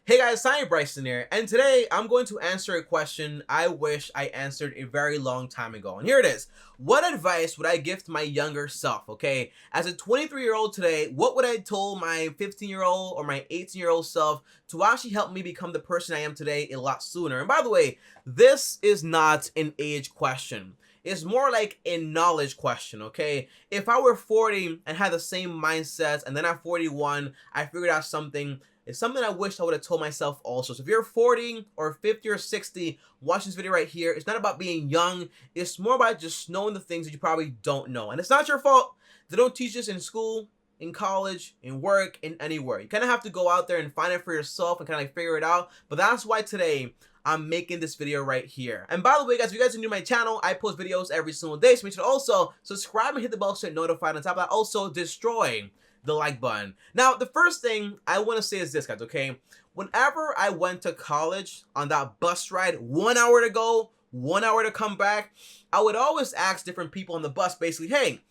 Hey guys, TommyBryson here, and today I'm going to answer a question I wish I answered a very long time ago. And here it is. What advice would I give to my younger self, okay? As a 23-year-old today, what would I tell my 15-year-old or my 18-year-old self to actually help me become the person I am today a lot sooner? And by the way, this is not an age question. It's more like a knowledge question, okay? If I were 40 and had the same mindset, and then at 41, I figured out something, it's something I wish I would have told myself also. So if you're 40 or 50 or 60, watch this video right here. It's not about being young. It's more about just knowing the things that you probably don't know. And it's not your fault. They don't teach this in school, in college, in work, in anywhere. You kind of have to go out there and find it for yourself and kind of like figure it out. But that's why today I'm making this video right here. And by the way, guys, if you guys are new to my channel, I post videos every single day. So make sure to also subscribe and hit the bell so you're notified. On top of that, also destroy the like button. Now, the first thing I want to say is this, guys, okay? Whenever I went to college on that bus ride, 1 hour to go, 1 hour to come back, I would always ask different people on the bus basically, hey,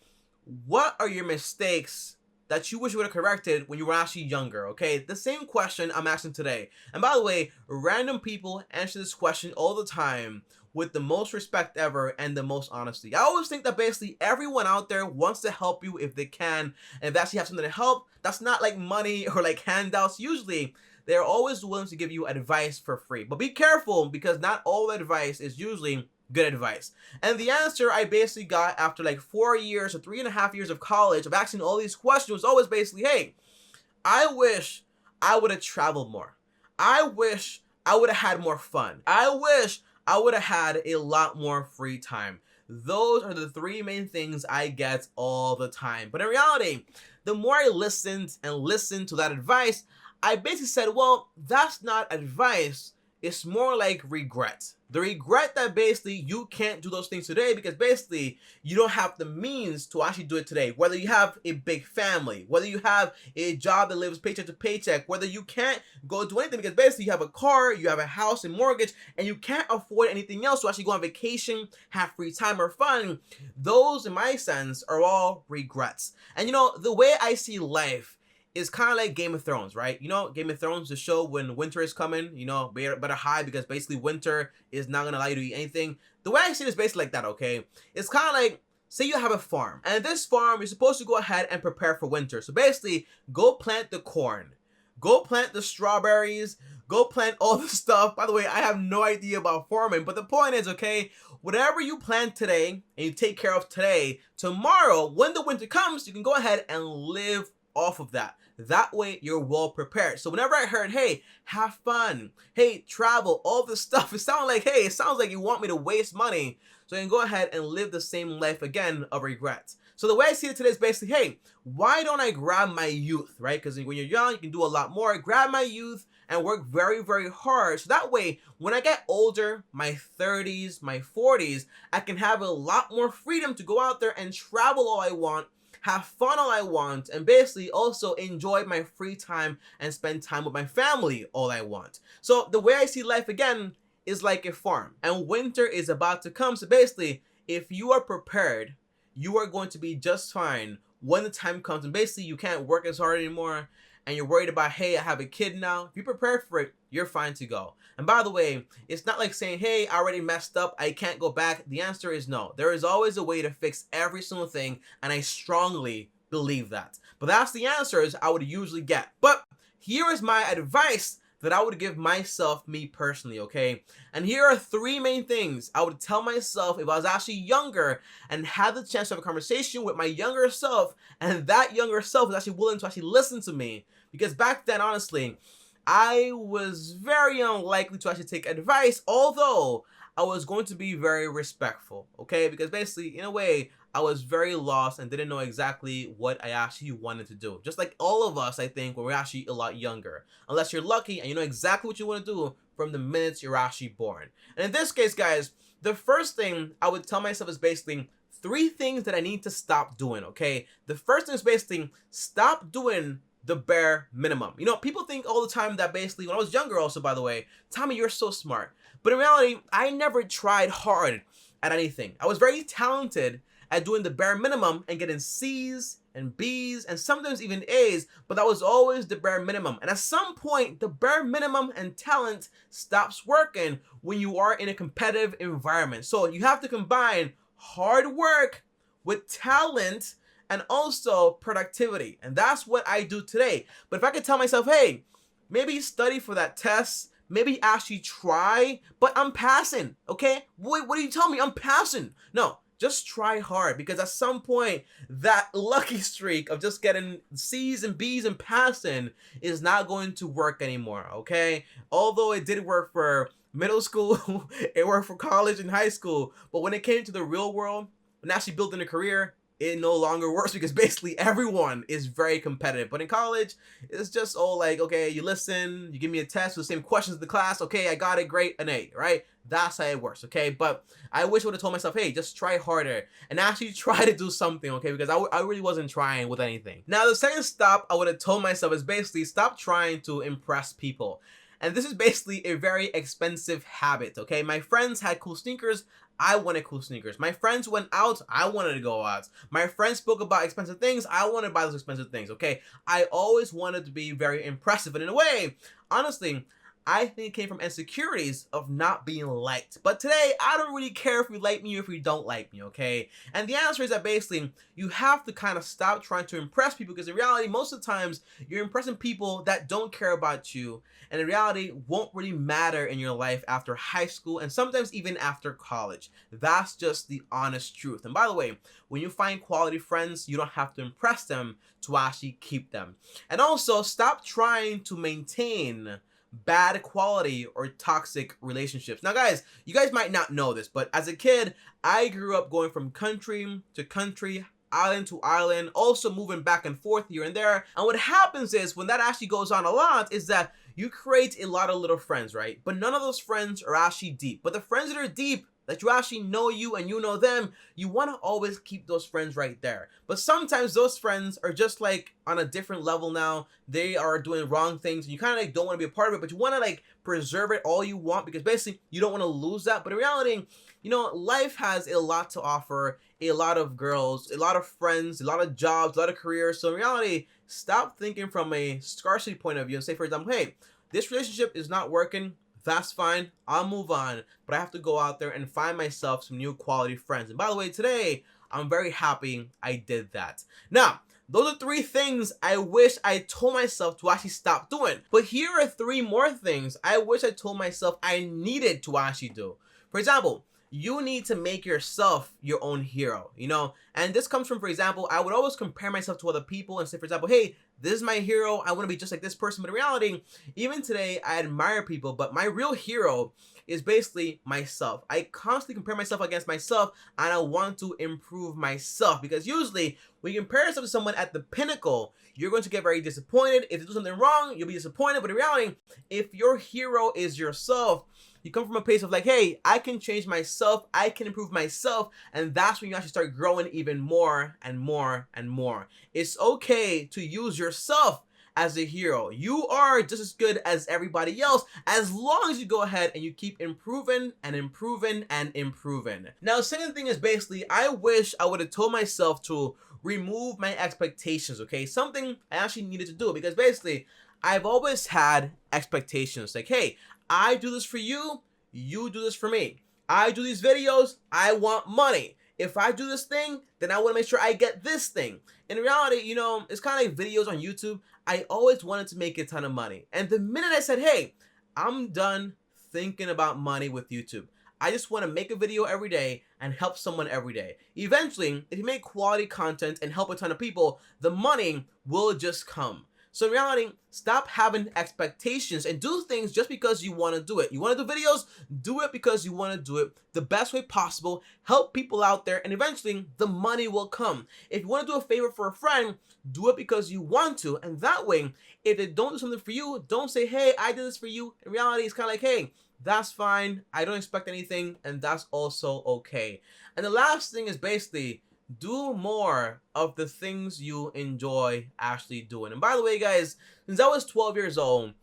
what are your mistakes that you wish you would have corrected when you were actually younger, okay? The same question I'm asking today. And by the way, random people answer this question all the time with the most respect ever and the most honesty. I always think that basically everyone out there wants to help you if they can, and if they actually have something to help, that's not like money or like handouts. Usually, they're always willing to give you advice for free. But be careful, because not all advice is usually good advice. And the answer I basically got after like 4 years or 3.5 years of college of asking all these questions was always basically, hey, I wish I would have traveled more. I wish I would have had more fun. I wish I would have had a lot more free time. Those are the three main things I get all the time. But in reality, the more I listened and listened to that advice, I basically said, well, that's not advice. It's more like regret. The regret that basically you can't do those things today because basically you don't have the means to actually do it today. Whether you have a big family, whether you have a job that lives paycheck to paycheck, whether you can't go do anything because basically you have a car, you have a house and mortgage, and you can't afford anything else to actually go on vacation, have free time or fun. Those, in my sense, are all regrets. And you know, the way I see life is kind of like Game of Thrones, right? You know, Game of Thrones, the show when winter is coming, you know, better hide because basically winter is not gonna allow you to eat anything. The way I see it is basically like that, okay? It's kind of like, say you have a farm, and this farm, you're supposed to go ahead and prepare for winter. So basically, go plant the corn, go plant the strawberries, go plant all the stuff. By the way, I have no idea about farming, but the point is, okay, whatever you plant today and you take care of today, tomorrow, when the winter comes, you can go ahead and live off of that. That way you're well prepared. So whenever I heard, hey, have fun, hey, travel, all this stuff, it sounded like, hey, it sounds like you want me to waste money so you can go ahead and live the same life again of regret. So the way I see it today is basically, hey, why don't I grab my youth, right? Because when you're young, you can do a lot more. Grab my youth and work very, very hard. So that way, when I get older, my 30s, my 40s, I can have a lot more freedom to go out there and travel all I want, have fun all I want, and basically also enjoy my free time and spend time with my family all I want. So the way I see life again is like a farm, and winter is about to come. So basically, if you are prepared, you are going to be just fine when the time comes. And basically, you can't work as hard anymore, and you're worried about, hey, I have a kid now. If you're prepared for it, you're fine to go. And by the way, it's not like saying, hey, I already messed up, I can't go back. The answer is no. There is always a way to fix every single thing, and I strongly believe that. But that's the answers I would usually get. But here is my advice that I would give myself, me personally, okay? And here are three main things I would tell myself if I was actually younger and had the chance to have a conversation with my younger self, and that younger self was actually willing to actually listen to me. Because back then, honestly, I was very unlikely to actually take advice, although I was going to be very respectful, okay? Because basically, in a way, I was very lost and didn't know exactly what I actually wanted to do. Just like all of us, I think, when we're actually a lot younger. Unless you're lucky and you know exactly what you want to do from the minute you're actually born. And in this case, guys, the first thing I would tell myself is basically three things that I need to stop doing, okay? The first thing is basically stop doing the bare minimum. You know, people think all the time that basically, when I was younger also, by the way, Tommy, you're so smart. But in reality, I never tried hard at anything. I was very talented at doing the bare minimum and getting C's, and B's and sometimes even A's, but that was always the bare minimum. And at some point, the bare minimum and talent stops working when you are in a competitive environment. So you have to combine hard work with talent and also productivity. And that's what I do today. But if I could tell myself, hey, maybe study for that test, maybe actually try, but I'm passing, okay? Wait, what do you tell me? I'm passing. No, just try hard, because at some point, that lucky streak of just getting C's and B's and passing is not going to work anymore, okay? Although it did work for middle school, it worked for college and high school, but when it came to the real world, when actually building a career, it no longer works, because basically everyone is very competitive. But in college, it's just all like, okay, you listen, you give me a test with the same questions in the class, okay, I got it, great, an A, right? That's how it works, okay? But I wish I would have told myself, hey, just try harder and actually try to do something, okay? Because I really wasn't trying with anything. Now, the second stop I would have told myself is basically stop trying to impress people. And this is basically a very expensive habit, okay? My friends had cool sneakers, I wanted cool sneakers. My friends went out, I wanted to go out. My friends spoke about expensive things, I wanted to buy those expensive things, okay? I always wanted to be very impressive, and in a way, honestly, I think it came from insecurities of not being liked. But today, I don't really care if you like me or if you don't like me, okay? And the answer is that basically, you have to kind of stop trying to impress people, because in reality, most of the times, you're impressing people that don't care about you, and in reality, won't really matter in your life after high school, and sometimes even after college. That's just the honest truth. And by the way, when you find quality friends, you don't have to impress them to actually keep them. And also, stop trying to maintain bad quality or toxic relationships. Now guys, you guys might not know this, but as a kid, I grew up going from country to country, island to island, also moving back and forth here and there. And what happens is, when that actually goes on a lot, is that you create a lot of little friends, right? But none of those friends are actually deep. But the friends that are deep, that you actually know you and you know them, you want to always keep those friends right there. But sometimes those friends are just like on a different level now. They are doing wrong things and you kind of like don't want to be a part of it, but you want to like preserve it all you want, because basically you don't want to lose that. But in reality, you know, life has a lot to offer, a lot of girls, a lot of friends, a lot of jobs, a lot of careers. So in reality, stop thinking from a scarcity point of view and say, for example, hey, this relationship is not working. That's fine, I'll move on, but I have to go out there and find myself some new quality friends. And by the way, today, I'm very happy I did that. Now, those are 3 things I wish I told myself to actually stop doing. But here are 3 more things I wish I told myself I needed to actually do. For example, you need to make yourself your own hero, you know? And this comes from, for example, I would always compare myself to other people and say, for example, hey, this is my hero, I want to be just like this person. But in reality, even today, I admire people, but my real hero is basically myself. I constantly compare myself against myself, and I want to improve myself, because usually when you compare yourself to someone at the pinnacle, you're going to get very disappointed. If you do something wrong, you'll be disappointed. But in reality, if your hero is yourself, you come from a place of like, hey, I can change myself, I can improve myself, and that's when you actually start growing even more and more and more. It's okay to use yourself as a hero. You are just as good as everybody else, as long as you go ahead and you keep improving and improving and improving. Now, the second thing is basically, I wish I would have told myself to remove my expectations, okay? Something I actually needed to do, because basically, I've always had expectations like, hey, I do this for you, you do this for me. I do these videos, I want money. If I do this thing, then I want to make sure I get this thing. In reality, you know, it's kind of like videos on YouTube. I always wanted to make a ton of money. And the minute I said, hey, I'm done thinking about money with YouTube. I just want to make a video every day and help someone every day. Eventually, if you make quality content and help a ton of people, the money will just come. So in reality, stop having expectations and do things just because you want to do it. You want to do videos? Do it because you want to do it the best way possible. Help people out there, and eventually the money will come. If you want to do a favor for a friend, do it because you want to. And that way, if they don't do something for you, don't say, hey, I did this for you. In reality, it's kind of like, hey, that's fine. I don't expect anything, and that's also okay. And the last thing is basically, do more of the things you enjoy actually doing. And by the way, guys, since I was 12 years old,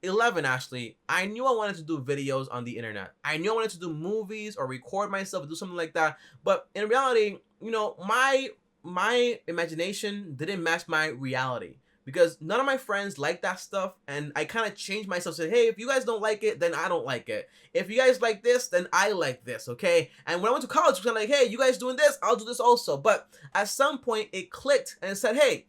11 actually, I knew I wanted to do videos on the internet. I knew I wanted to do movies or record myself, do something like that. But in reality, you know, my my imagination didn't match my reality, because none of my friends like that stuff, and I kind of changed myself, said, hey, if you guys don't like it, then I don't like it. If you guys like this, then I like this, okay? And when I went to college, it was kind of like, hey, you guys doing this, I'll do this also. But at some point it clicked and it said, hey,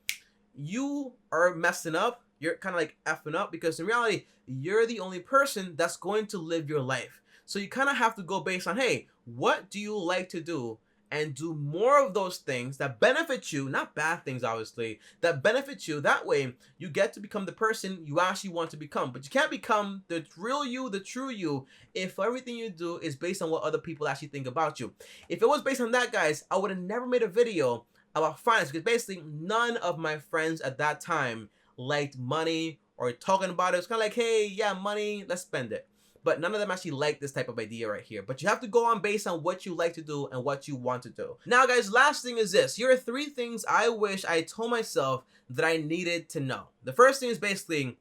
you are messing up, you're kind of like effing up, because in reality you're the only person that's going to live your life. So you kind of have to go based on, hey, what do you like to do, and do more of those things that benefit you, not bad things obviously, that benefit you. That way you get to become the person you actually want to become. But you can't become the real you, the true you, if everything you do is based on what other people actually think about you. If it was based on that, guys, I would have never made a video about finance, because basically none of my friends at that time liked money or talking about it. It's kind of like, hey, yeah, money, let's spend it. But none of them actually like this type of idea right here. But you have to go on based on what you like to do and what you want to do. Now, guys, last thing is this. Here are 3 things I wish I told myself that I needed to know. The first thing is basically,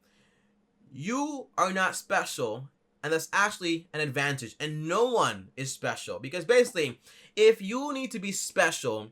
you are not special, and that's actually an advantage. And no one is special, because basically, if you need to be special,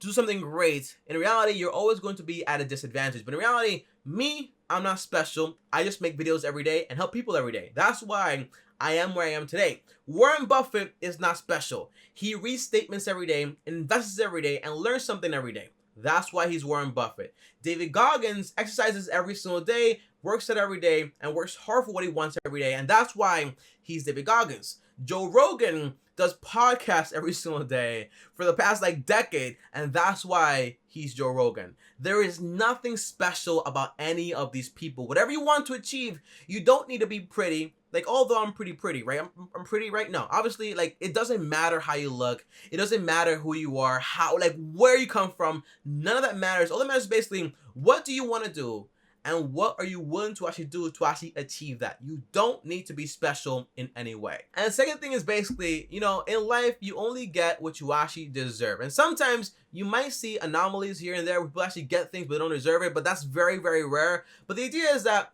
do something great, in reality, you're always going to be at a disadvantage. But in reality, me, I'm not special. I just make videos every day and help people every day. That's why I am where I am today. Warren Buffett is not special. He reads statements every day, invests every day, and learns something every day. That's why he's Warren Buffett. David Goggins exercises every single day, works out every day, and works hard for what he wants every day. And that's why he's David Goggins. Joe Rogan does podcasts every single day for the past decade, and that's why he's Joe Rogan. There is nothing special about any of these people. Whatever you want to achieve, you don't need to be pretty. Although I'm pretty, right? I'm pretty, right? No, obviously, it doesn't matter how you look. It doesn't matter who you are, how, where you come from. None of that matters. All that matters is basically, what do you want to do? And what are you willing to actually do to actually achieve that? You don't need to be special in any way. And the second thing is basically, in life, you only get what you actually deserve. And sometimes you might see anomalies here and there where people actually get things but they don't deserve it, but that's very, very rare. But the idea is that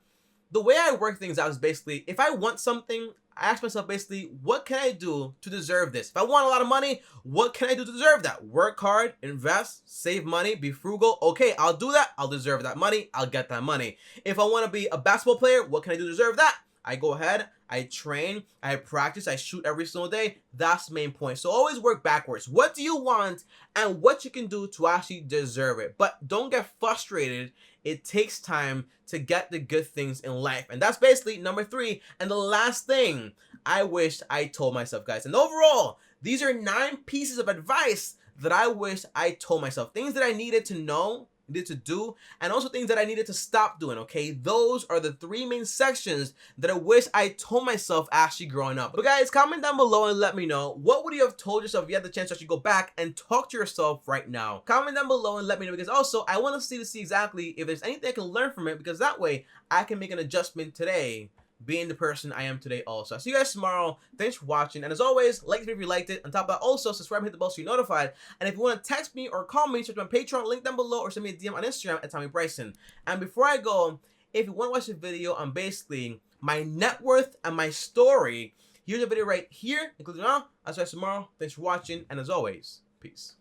the way I work things out is basically, if I want something, I ask myself basically, what can I do to deserve this? If I want a lot of money, what can I do to deserve that? Work hard, invest, save money, be frugal. Okay, I'll do that. I'll deserve that money. I'll get that money. If I want to be a basketball player, what can I do to deserve that? I go ahead, I train, I practice, I shoot every single day. That's the main point. So always work backwards. What do you want and what you can do to actually deserve it? But don't get frustrated. It takes time to get the good things in life. And that's basically number 3. And the last thing I wish I told myself, guys. And overall, these are 9 pieces of advice that I wish I told myself. Things that I needed to know, needed to do, and also things that I needed to stop doing, okay? Those are the 3 main sections that I wish I told myself actually growing up. But guys, comment down below and let me know, what would you have told yourself if you had the chance to actually go back and talk to yourself right now? Comment down below and let me know, because also I want to see exactly if there's anything I can learn from it, because that way I can make an adjustment today, being the person I am today also. I'll see you guys tomorrow. Thanks for watching. And as always, like the video if you liked it. On top of that, also subscribe and hit the bell so you're notified. And if you want to text me or call me, check my Patreon link down below, or send me a DM on Instagram at TommyBryson. And before I go, if you want to watch the video on basically my net worth and my story, here's a video right here, including all. I'll see you guys tomorrow. Thanks for watching. And as always, peace.